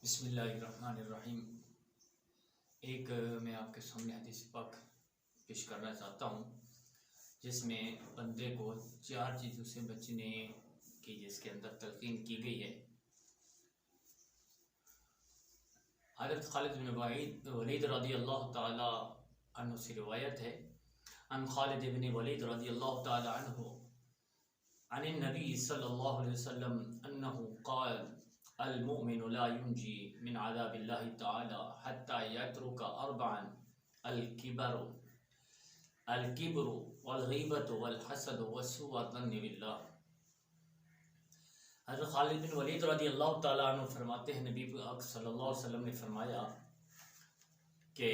بسم اللہ الرحمن الرحیم۔ ایک میں آپ کے سامنے حدیث پاک پیش کرنا چاہتا ہوں جس میں بندے کو 4 چیزوں سے بچنے کی جس کے اندر تلقین کی گئی ہے۔ حضرت خالد بن ولید رضی اللہ تعالی عنہ سے روایت ہے، عن خالد بن ولید رضی اللہ تعالی عنہ عن النبی صلی اللہ علیہ وسلم انہ قال المؤمن لا ينجي من عذاب الله تعالى حتى يترك أربعا الكبر والغيبة والحسد وسوء الظن بالله۔ حضرت خالد بن ولید رضی اللہ تعالیٰ عنہ فرماتے ہیں، نبی پاک صلی اللہ علیہ وسلم نے فرمایا کہ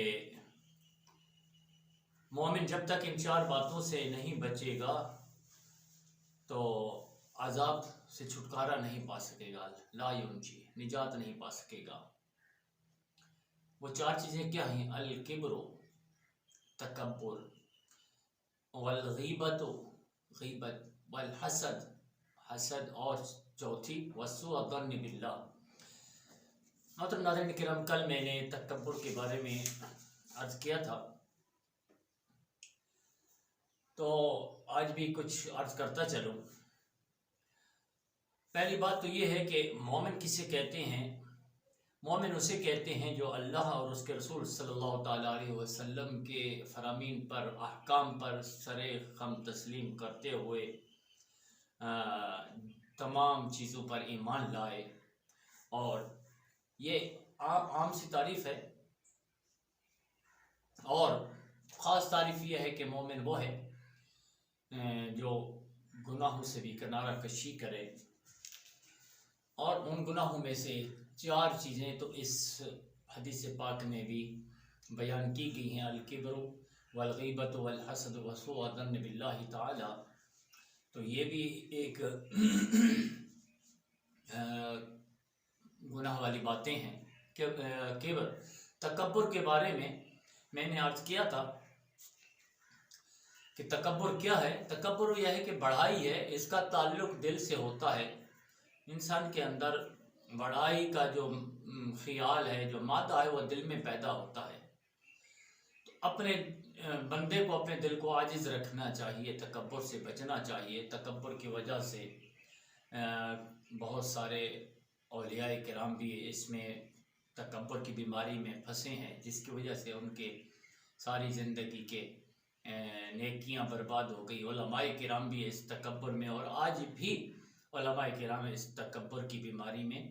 مومن جب تک ان 4 باتوں سے نہیں بچے گا تو عذاب سے چھٹکارا نہیں پا سکے گا، لا ینجی، نجات نہیں پا سکے گا۔ وہ 4 چیزیں کیا ہیں؟ الکبر، تکبر، والغیبت، غیبت، والحسد، حسد، اور چوتھی وسوء الظن باللہ۔ محترم ناظرین کرام، کل میں نے تکبر کے بارے میں عرض کیا تھا، تو آج بھی کچھ عرض کرتا چلوں۔ پہلی بات تو یہ ہے کہ مومن کسے کہتے ہیں؟ مومن اسے کہتے ہیں جو اللہ اور اس کے رسول صلی اللہ تعالیٰ علیہ وسلم کے فرامین پر، احکام پر سر خم تسلیم کرتے ہوئے تمام چیزوں پر ایمان لائے۔ اور یہ عام سی تعریف ہے، اور خاص تعریف یہ ہے کہ مومن وہ ہے جو گناہوں سے بھی کنارہ کشی کرے۔ اور ان گناہوں میں سے 4 چیزیں تو اس حدیث پاک میں بھی بیان کی گئی ہیں، الکبر والغیبت والحسد وسوء الظن باللہ تعالی۔ تو یہ بھی ایک گناہ والی باتیں ہیں۔ کبر، تکبر کے بارے میں نے عرض کیا تھا کہ تکبر کیا ہے؟ تکبر یہ ہے کہ بڑائی ہے، اس کا تعلق دل سے ہوتا ہے۔ انسان کے اندر بڑائی کا جو خیال ہے، جو مادہ ہے، وہ دل میں پیدا ہوتا ہے۔ تو اپنے بندے کو اپنے دل کو عاجز رکھنا چاہیے، تکبر سے بچنا چاہیے۔ تکبر کی وجہ سے بہت سارے اولیاء کرام بھی اس میں تکبر کی بیماری میں پھنسے ہیں، جس کی وجہ سے ان کے ساری زندگی کے نیکیاں برباد ہو گئی۔ علماء کرام بھی اس تکبر میں، اور آج بھی علماء کرام اس تکبر کی بیماری میں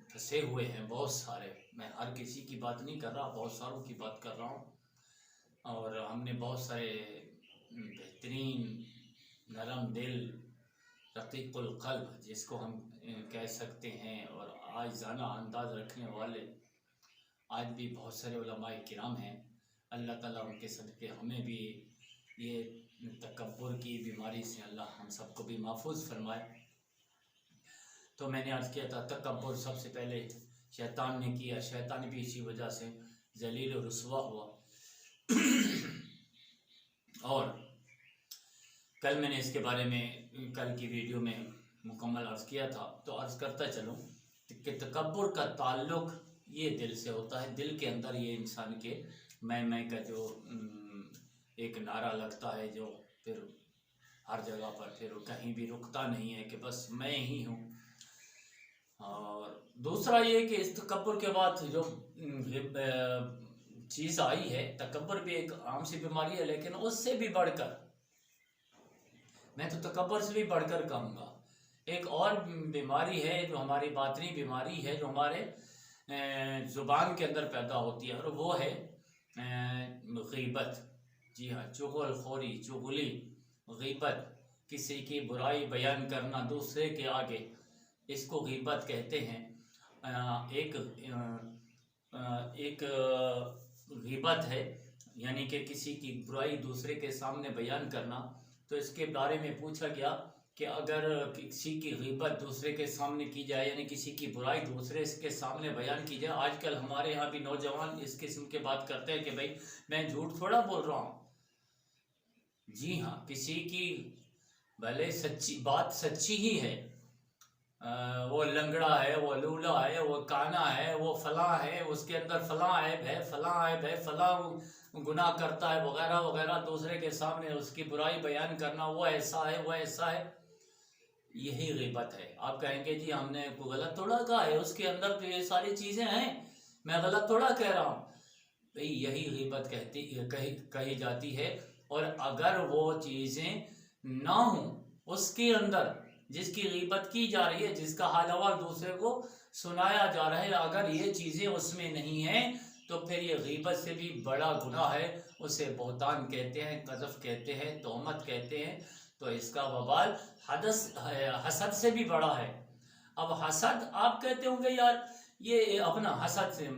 پھنسے ہوئے ہیں بہت سارے۔ میں ہر کسی کی بات نہیں کر رہا، بہت ساروں کی بات کر رہا ہوں۔ اور ہم نے بہت سارے بہترین نرم دل، رقیق القلب جس کو ہم کہہ سکتے ہیں، اور عاجزانہ انداز رکھنے والے آج بھی بہت سارے علماء کرام ہیں۔ اللہ تعالیٰ ان کے صدقے ہمیں بھی یہ تکبر کی بیماری سے اللہ ہم سب کو بھی محفوظ فرمائے۔ تو میں نے عرض کیا تھا، تکبر سب سے پہلے شیطان نے کیا، شیطان بھی اسی وجہ سے ذلیل و رسوا ہوا۔ اور کل میں نے اس کے بارے میں کل کی ویڈیو میں مکمل عرض کیا تھا، تو عرض کرتا چلوں کہ تکبر کا تعلق یہ دل سے ہوتا ہے۔ دل کے اندر یہ انسان کے میں کا جو ایک نعرہ لگتا ہے، جو پھر ہر جگہ پر پھر کہیں بھی رکتا نہیں ہے کہ بس میں ہی ہوں۔ اور دوسرا یہ کہ اس تکبر کے بعد جو چیز آئی ہے، تکبر بھی ایک عام سی بیماری ہے، لیکن اس سے بھی بڑھ کر، میں تو تکبر سے بھی بڑھ کر کہوں گا، ایک اور بیماری ہے جو ہماری باطنی بیماری ہے، جو ہمارے زبان کے اندر پیدا ہوتی ہے، اور وہ ہے غیبت۔ جی ہاں، چغل خوری، چغلی، غیبت، کسی کی برائی بیان کرنا دوسرے کے آگے، اس کو غیبت کہتے ہیں۔ ایک غیبت ہے، یعنی کہ کسی کی برائی دوسرے کے سامنے بیان کرنا۔ تو اس کے بارے میں پوچھا گیا کہ اگر کسی کی غیبت دوسرے کے سامنے کی جائے، یعنی کسی کی برائی دوسرے کے سامنے بیان کی جائے، آج کل ہمارے ہاں بھی نوجوان اس قسم کے بات کرتے ہیں کہ بھائی میں جھوٹ تھوڑا بول رہا ہوں۔ جی ہاں، کسی کی بھلے سچی بات سچی ہی ہے، وہ لنگڑا ہے، وہ لولا ہے، وہ کانا ہے، وہ فلاں ہے، اس کے اندر فلاں عیب ہے، فلاں عیب ہے، فلاں گناہ کرتا ہے وغیرہ وغیرہ، دوسرے کے سامنے اس کی برائی بیان کرنا، وہ ایسا ہے، وہ ایسا ہے، یہی غیبت ہے۔ آپ کہیں گے جی ہم نے کوئی غلط تھوڑا کہا ہے، اس کے اندر تو یہ ساری چیزیں ہیں، میں غلط تھوڑا کہہ رہا ہوں۔ بھئی یہی غیبت کہی جاتی ہے۔ اور اگر وہ چیزیں نہ ہوں اس کے اندر جس کی غیبت کی جا رہی ہے، جس کا حال احوال دوسرے کو سنایا جا رہا ہے، اگر یہ چیزیں اس میں نہیں ہیں تو پھر یہ غیبت سے بھی بڑا گناہ ہے، اسے بہتان کہتے ہیں، قذف کہتے ہیں، تہمت کہتے ہیں۔ تو اس کا وبال حسد سے بھی بڑا ہے۔ اب حسد آپ کہتے ہوں گے یار یہ اپنا حسد سے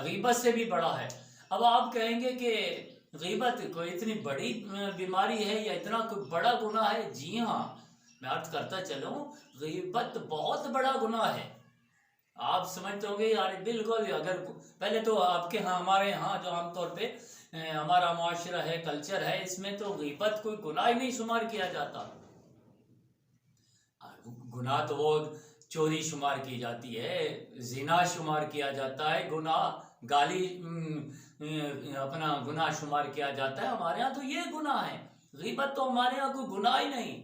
غیبت سے بھی بڑا ہے۔ اب آپ کہیں گے کہ غیبت کوئی اتنی بڑی بیماری ہے یا اتنا کوئی بڑا گناہ ہے؟ جی ہاں، میں عرض کرتا چلوں، غیبت بہت بڑا گناہ ہے۔ آپ سمجھتے ہوں گے یار بالکل، اگر پہلے تو آپ کے ہاں، ہمارے ہاں جو عام طور پہ ہمارا معاشرہ ہے، کلچر ہے، اس میں تو غیبت کوئی گناہ ہی نہیں شمار کیا جاتا۔ گناہ تو وہ چوری شمار کی جاتی ہے، زنا شمار کیا جاتا ہے، گناہ گالی اپنا گناہ شمار کیا جاتا ہے۔ ہمارے ہاں تو یہ گناہ ہے، غیبت تو ہمارے ہاں کوئی گناہ ہی نہیں۔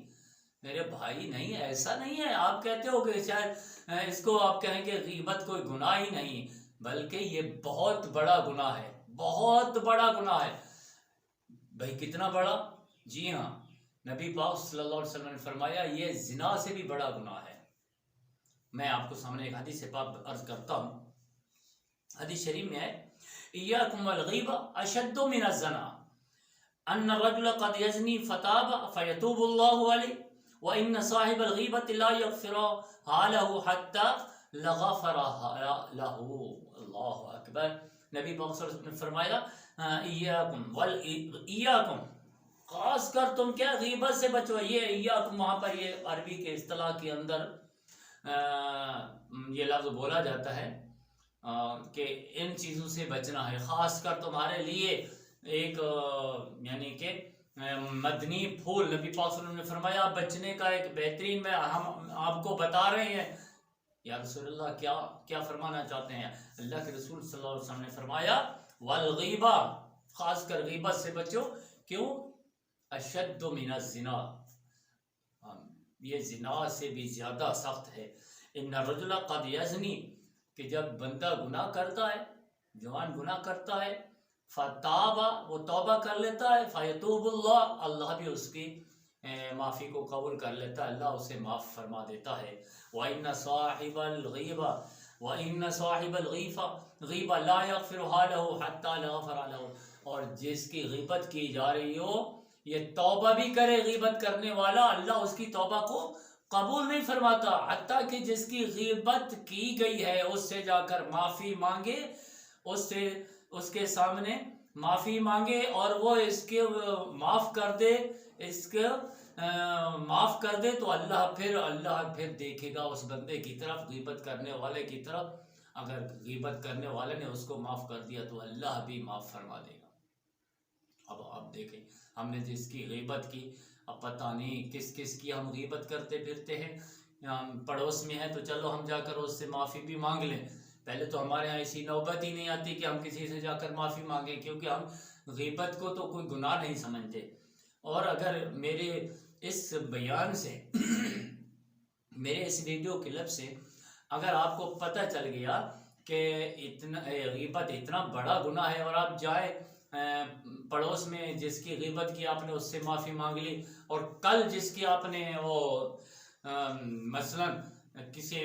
میرے بھائی نہیں، ایسا نہیں ہے۔ آپ کہتے ہو کہ شاید اس کو آپ کہیں کہ غیبت کوئی گناہ ہی نہیں، بلکہ یہ بہت بڑا گناہ ہے، بہت بڑا گناہ ہے۔ بھائی کتنا بڑا؟ جی ہاں، نبی پاک صلی اللہ علیہ وسلم نے فرمایا یہ زنا سے بھی بڑا گناہ ہے۔ میں آپ کو سامنے ایک حدیث پاک عرض کرتا ہوں۔ حدیث شریف میں ہے ایاکم والغیبہ اشد من الزنا ان الرجل قد یزنی فتاب فیتوب اللہ علیہ وان صاحب الغیبۃ لا یغفر حالہ حتی لغفر لہ۔ اللہ اکبر۔ نبی پاک صلی اللہ علیہ وسلم نے فرمایا ایاکم، خاص کر تم کیا غیبت سے بچو۔ یہ ایاکم وہاں پر یہ عربی کے اصطلاح کے اندر یہ لفظ بولا جاتا ہے کہ ان چیزوں سے بچنا ہے، خاص کر تمہارے لیے ایک یعنی کہ مدنی پھول۔ نبی پاک صلی اللہ علیہ وسلم نے فرمایا بچنے کا ایک بہترین، میں ہم آپ کو بتا رہے ہیں۔ یا رسول اللہ کیا فرمانا چاہتے ہیں؟ اللہ کے رسول صلی اللہ علیہ وسلم نے فرمایا والغیبہ، خاص کر غیبت سے بچو۔ کیوں؟ اشد من الزنا، یہ زنا سے بھی زیادہ سخت ہے۔ ان الرجل قد یزنی، کہ جب بندہ گناہ کرتا ہے، جوان گناہ کرتا ہے، فتابا، وہ توبہ کر لیتا ہے، فیتوب اللہ، اللہ بھی اس کی معافی کو قبول کر لیتا ہے، اللہ اسے معاف فرما دیتا ہے۔ وَإِنَّ صَاحِبَ الْغِیبَةِ وَإِنَّ صَاحِبَ الْغِیبَةِ لَا يَغْفِرُ حَالَهُ حَتَّى لَغَفَرَ لَهُ، اور جس کی غیبت کی جا رہی ہو یہ توبہ بھی کرے، غیبت کرنے والا، اللہ اس کی توبہ کو قبول نہیں فرماتا حتیٰ کہ جس کی غیبت کی گئی ہے اس سے جا کر معافی مانگے، اس کے سامنے معافی مانگے اور وہ اس کے معاف کر دے، اس کے معاف کر دے، تو اللہ پھر دیکھے گا اس بندے کی طرف، غیبت کرنے والے کی طرف۔ اگر غیبت کرنے والے نے اس کو معاف کر دیا تو اللہ بھی معاف فرما دے گا۔ اب آپ دیکھیں، ہم نے جس کی غیبت کی، اب پتہ نہیں کس کس کی ہم غیبت کرتے پھرتے ہیں۔ پڑوس میں ہے تو چلو ہم جا کر اس سے معافی بھی مانگ لیں، پہلے تو ہمارے ہاں ایسی نوبت ہی نہیں آتی کہ ہم کسی سے جا کر معافی مانگیں، کیونکہ ہم غیبت کو تو کوئی گناہ نہیں سمجھتے۔ اور اگر میرے اس بیان سے میرے اس ویڈیو کلپ سے اگر آپ کو پتہ چل گیا کہ غیبت اتنا بڑا گناہ ہے، اور آپ جائیں پڑوس میں جس کی غیبت کی آپ نے اس سے معافی مانگ لی، اور کل جس کی آپ نے وہ مثلا کسی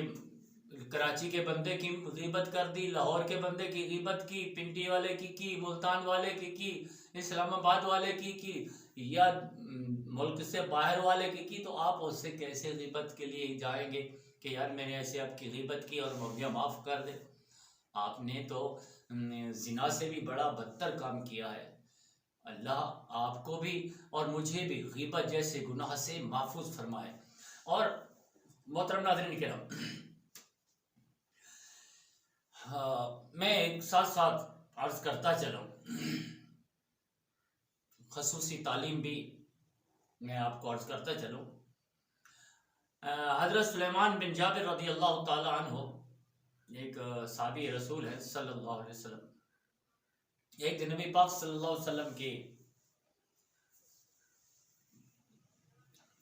کراچی کے بندے کی غیبت کر دی، لاہور کے بندے کی غیبت کی، پنڈی والے کی، ملتان والے کی، اسلام آباد والے کی، یا ملک سے باہر والے کی، تو آپ اس سے کیسے غیبت کے لیے جائیں گے کہ یار میں نے ایسے آپ کی غیبت کی اور مجھے معاف کر دے؟ آپ نے تو زنا سے بھی بڑا بدتر کام کیا ہے۔ اللہ آپ کو بھی اور مجھے بھی غیبت جیسے گناہ سے محفوظ فرمائے۔ اور محترم ناظرین کرام، میں ایک ساتھ ساتھ عرض کرتا چلوں، خصوصی تعلیم بھی میں آپ کو عرض کرتا چلوں۔ حضرت سلیمان بن جابر رضی اللہ تعالی عنہ ایک صحابی رسول ہے صلی اللہ علیہ وسلم، ایک دن نبی پاک صلی اللہ علیہ وسلم کی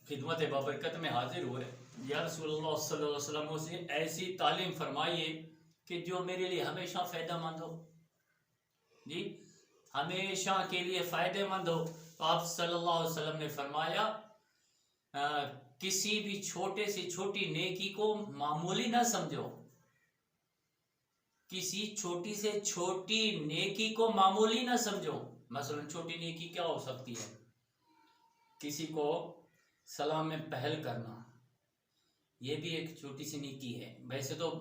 خدمت بابرکت میں حاضر ہوئے. یا رسول اللہ صلی اللہ علیہ وسلم سے ایسی تعلیم فرمائیے کہ جو میرے لیے ہمیشہ فائدہ مند ہو. جی ہمیشہ کے لیے فائدہ مند ہو. تو آپ صلی اللہ علیہ وسلم نے فرمایا کسی بھی چھوٹے سے چھوٹی نیکی کو معمولی نہ سمجھو. کسی چھوٹی سے چھوٹی نیکی کو معمولی نہ سمجھو. مثلا چھوٹی نیکی کیا ہو سکتی ہے؟ کسی کو سلام میں پہل کرنا، یہ بھی ایک چھوٹی سی نیکی ہے. ویسے تو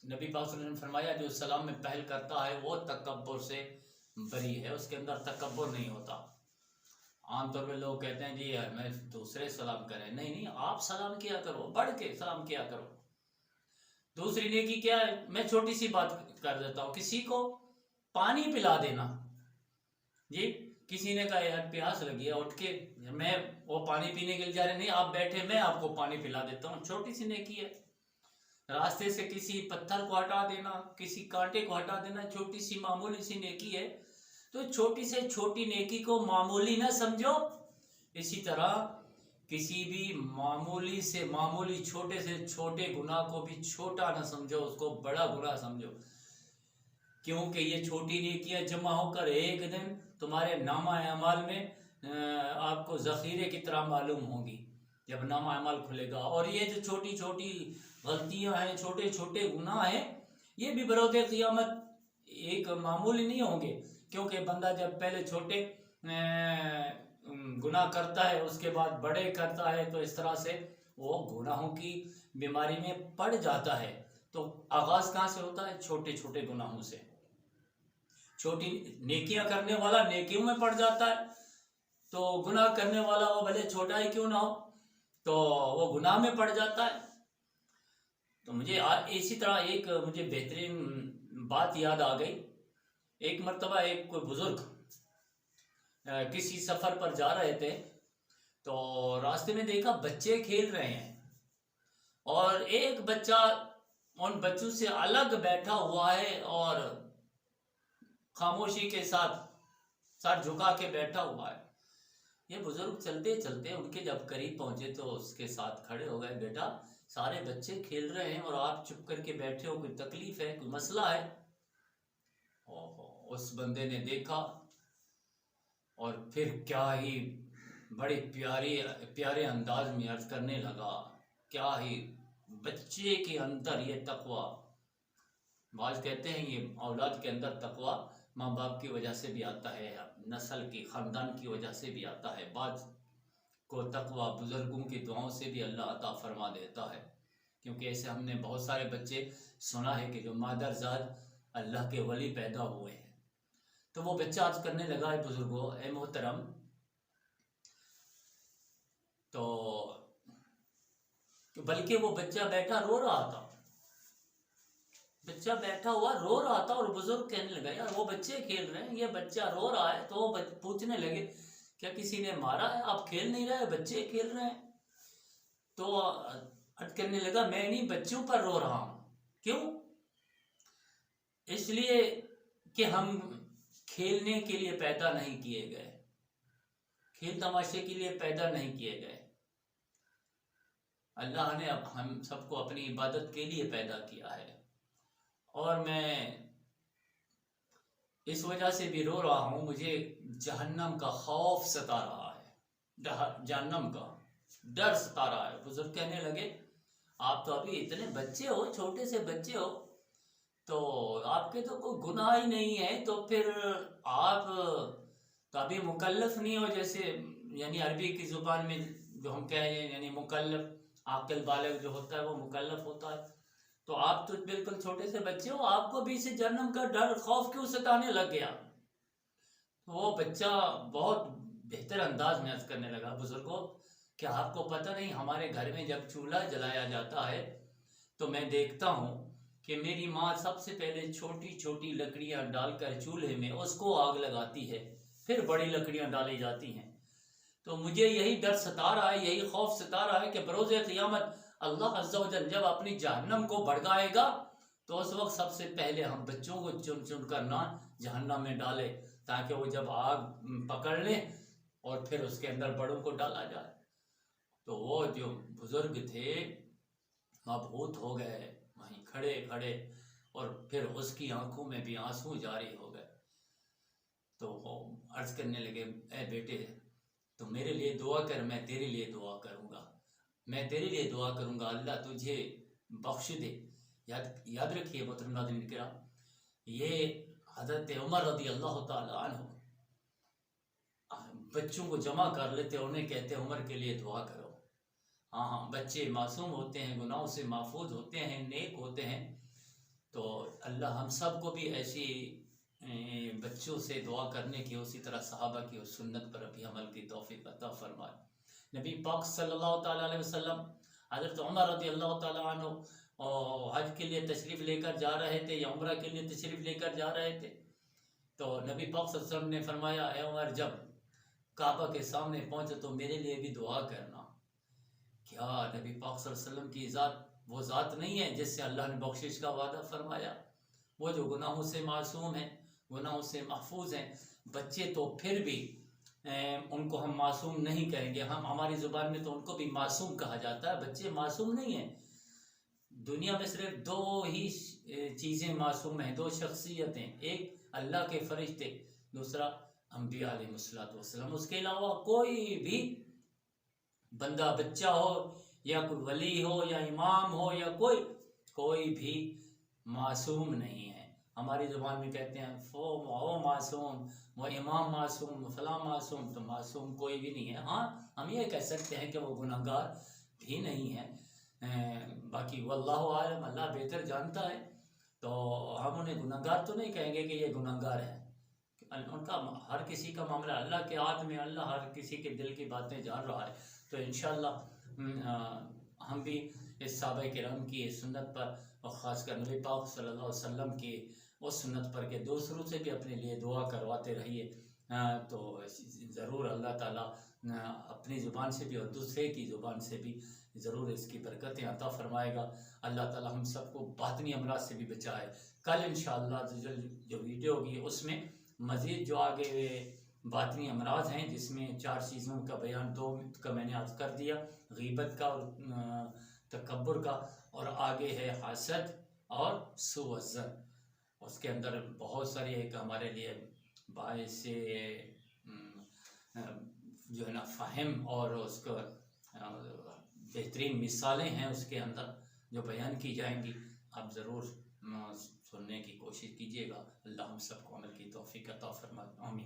نبی پاک صلی اللہ علیہ وسلم نے فرمایا جو سلام میں پہل کرتا ہے وہ تکبر سے بری ہے، اس کے اندر تکبر نہیں ہوتا. عام طور پہ لوگ کہتے ہیں جی میں دوسرے سلام کریں، نہیں آپ سلام کیا کرو، بڑھ کے سلام کیا کرو. دوسری نیکی کیا ہے؟ میں چھوٹی سی بات کر دیتا ہوں، کسی کو پانی پلا دینا. جی کسی نے کہا یار پیاس لگی ہے، اٹھ کے میں وہ پانی پینے کے لیے جا رہے، نہیں آپ بیٹھے میں آپ کو پانی پلا دیتا ہوں، چھوٹی سی نیکی ہے. راستے سے کسی پتھر کو ہٹا دینا، کسی کانٹے کو ہٹا دینا، چھوٹی سی معمولی سی نیکی ہے. تو چھوٹی سے چھوٹی نیکی کو معمولی نہ سمجھو. اسی طرح کسی بھی معمولی سے معمولی چھوٹے سے چھوٹے گناہ کو بھی چھوٹا نہ سمجھو، اس کو بڑا گناہ سمجھو. کیونکہ یہ چھوٹی نیکیاں جمع ہو کر ایک دن تمہارے نامہ اعمال میں آپ کو ذخیرے کی طرح معلوم ہوں گی جب نامہ اعمال کھلے گا. اور یہ جو چھوٹی چھوٹی غلطیاں ہیں، چھوٹے چھوٹے گناہ ہیں، یہ بھی بروز قیامت ایک معمولی نہیں ہوں گے. کیونکہ بندہ جب پہلے چھوٹے گناہ کرتا ہے اس کے بعد بڑے کرتا ہے تو اس طرح سے وہ گناہوں کی بیماری میں پڑ جاتا ہے. تو آغاز کہاں سے ہوتا ہے؟ چھوٹے چھوٹے گناہوں سے. چھوٹی نیکیاں کرنے والا نیکیوں میں پڑ جاتا ہے، تو گناہ کرنے والا وہ بھلے چھوٹا ہی کیوں نہ ہو تو وہ گناہ میں پڑ جاتا ہے. تو مجھے اسی طرح ایک مجھے بہترین بات یاد آ گئی. ایک مرتبہ ایک کوئی بزرگ کسی سفر پر جا رہے تھے تو راستے میں دیکھا بچے کھیل رہے ہیں اور ایک بچہ ان بچوں سے الگ بیٹھا ہوا ہے اور خاموشی کے ساتھ سر جھکا کے بیٹھا ہوا ہے. یہ بزرگ چلتے چلتے ان کے جب قریب پہنچے تو اس کے ساتھ کھڑے ہو گئے، بیٹا سارے بچے کھیل رہے ہیں اور آپ چپ کر کے بیٹھے ہو، کوئی تکلیف ہے، کوئی مسئلہ ہے؟ اس بندے نے دیکھا اور پھر کیا ہی بڑی پیارے انداز میں عرض کرنے لگا، کیا ہی بچے کے اندر یہ تقوی. بعض کہتے ہیں یہ اولاد کے اندر تقوی ماں باپ کی وجہ سے بھی آتا ہے، نسل کی خاندان کی وجہ سے بھی آتا ہے. بعض کو تقوی بزرگوں کی دعاؤں سے بھی اللہ عطا فرما دیتا ہے. کیونکہ ایسے ہم نے بہت سارے بچے سنا ہے کہ جو مادرزاد اللہ کے ولی پیدا ہوئے ہیں. تو وہ بچہ عرض کرنے لگا، اے بزرگوں، اے محترم، تو بلکہ وہ بچہ بیٹھا رو رہا تھا، بچہ بیٹھا ہوا رو رہا تھا اور بزرگ کہنے لگا یار وہ بچے کھیل رہے ہیں، یہ بچہ رو رہا ہے. تو وہ پوچھنے لگے کیا کسی نے مارا ہے؟ آپ کھیل نہیں رہے، بچے کھیل رہے ہیں. تو عرض کرنے لگا میں نہیں بچوں پر رو رہا ہوں. کیوں؟ اس لیے کہ ہم کھیلنے کے لیے پیدا نہیں کیے گئے، کھیل تماشے کے لیے پیدا نہیں کیے گئے. اللہ نے اب ہم سب کو اپنی عبادت کے لیے پیدا کیا ہے. اور میں اس وجہ سے بھی رو رہا ہوں، مجھے جہنم کا خوف ستا رہا ہے، جہنم کا ڈر ستا رہا ہے. بزرگ کہنے لگے آپ تو ابھی اتنے بچے ہو، چھوٹے سے بچے ہو، تو آپ کے تو کوئی گناہ ہی نہیں ہے، تو پھر آپ تو ابھی مکلف نہیں ہو. جیسے یعنی عربی کی زبان میں جو ہم کہہ رہے ہیں یعنی مکلف، عاقل بالغ جو ہوتا ہے وہ مکلف ہوتا ہے. تو آپ تو بالکل چھوٹے سے بچے ہو، آپ کو بھی اسے جہنم کا ڈر خوف کیوں ستانے لگ گیا؟ وہ بچہ بہت بہتر انداز میں عرض کرنے لگا، بزرگوں کیا آپ کو پتہ نہیں ہمارے گھر میں جب چولہا جلایا جاتا ہے تو میں دیکھتا ہوں کہ میری ماں سب سے پہلے چھوٹی چھوٹی لکڑیاں ڈال کر چولہے میں اس کو آگ لگاتی ہے، پھر بڑی لکڑیاں ڈالی جاتی ہیں. تو مجھے یہی ڈر ستا رہا ہے، یہی خوف ستا رہا ہے کہ بروز قیامت اللہ عز و جل جب اپنی جہنم کو بھڑکائے گا تو اس وقت سب سے پہلے ہم بچوں کو چن چن کر نہ جہنم میں ڈالے، تاکہ وہ جب آگ پکڑ لیں اور پھر اس کے اندر بڑوں کو ڈالا جائے۔ تو وہ جو بزرگ تھے مبہوت ہو گئے وہیں کھڑے کھڑے، اور پھر اس کی آنکھوں میں بھی آنسو جاری ہو گئے۔ تو وہ عرض کرنے لگے، اے بیٹے تو میرے لیے دعا کر، میں تیرے لیے دعا کروں گا، میں تیرے لیے دعا کروں گا، اللہ تجھے بخش دے۔ یاد رکھیے محترم ناظرین کرام، یہ حضرت عمر رضی اللہ تعالیٰ عنہ بچوں کو جمع کر لیتے، انہیں کہتے عمر کے لیے دعا کرو۔ ہاں بچے معصوم ہوتے ہیں، گناہوں سے محفوظ ہوتے ہیں، نیک ہوتے ہیں، تو اللہ ہم سب کو بھی ایسی بچوں سے دعا کرنے کی، اسی طرح صحابہ کی اس سنت پر بھی عمل کی توفیق عطا فرمائے۔ نبی پاک صلی اللہ تعالیٰ علیہ وسلم حضرت عمر رضی اللہ تعالیٰ عنہ حج کے لیے تشریف لے کر جا رہے تھے یا عمرہ کے لیے تشریف لے کر جا رہے تھے، تو نبی پاک صلی اللہ علیہ وسلم نے فرمایا، اے عمر جب کعبہ کے سامنے پہنچے تو میرے لیے بھی دعا کرنا۔ کیا نبی پاک صلی اللہ علیہ وسلم کی ذات وہ ذات نہیں ہے جس سے اللہ نے بخشش کا وعدہ فرمایا؟ وہ جو گناہوں سے معصوم ہیں، گناہوں سے محفوظ ہیں۔ بچے تو پھر بھی ان کو ہم معصوم نہیں کہیں گے، ہم ہماری زبان میں تو ان کو بھی معصوم کہا جاتا ہے، بچے معصوم نہیں ہیں۔ دنیا میں صرف دو ہی چیزیں معصوم ہیں، دو شخصیتیں، ایک اللہ کے فرشتے، دوسرا انبیاء علیہ السلام۔ اس کے علاوہ کوئی بھی بندہ، بچہ ہو یا کوئی ولی ہو یا امام ہو یا کوئی بھی معصوم نہیں ہے۔ ہماری زبان میں کہتے ہیں وہ معصوم، وہ امام معصوم، فلاں معصوم، تو معصوم کوئی بھی نہیں ہے۔ ہاں ہم یہ کہہ سکتے ہیں کہ وہ گناہگار بھی نہیں ہے، باقی واللہ عالم، اللہ بہتر جانتا ہے، تو ہم انہیں گناہگار تو نہیں کہیں گے کہ یہ گناہگار ہے۔ ان کا ہر کسی کا معاملہ اللہ کے ہاتھ میں، اللہ ہر کسی کے دل کی باتیں جان رہا ہے۔ تو انشاءاللہ ہم بھی اس صحابہ کرام کی سنت پر، اور خاص کر نبی پاک صلی اللہ علیہ وسلم کی اس سنت پر کہ دوسروں سے بھی اپنے لیے دعا کرواتے رہیے، تو ضرور اللہ تعالیٰ اپنی زبان سے بھی اور دوسرے کی زبان سے بھی ضرور اس کی برکتیں عطا فرمائے گا۔ اللہ تعالیٰ ہم سب کو باطنی امراض سے بھی بچائے۔ کل انشاءاللہ جو ویڈیو ہوگی اس میں مزید جو آگے باطنی امراض ہیں، جس میں 4 چیزوں کا بیان، 2 کا میں نے عرض کر دیا، غیبت کا اور تکبر کا، اور آگے ہے حسد اور سوء الظن۔ اس کے اندر بہت ساری ایک ہمارے لیے باعث جو ہے نا فہم اور اس کا بہترین مثالیں ہیں اس کے اندر جو بیان کی جائیں گی، آپ ضرور سننے کی کوشش کیجیے گا۔ اللہ ہم سب کو عمل کی توفیق عطا فرمائے، آمین۔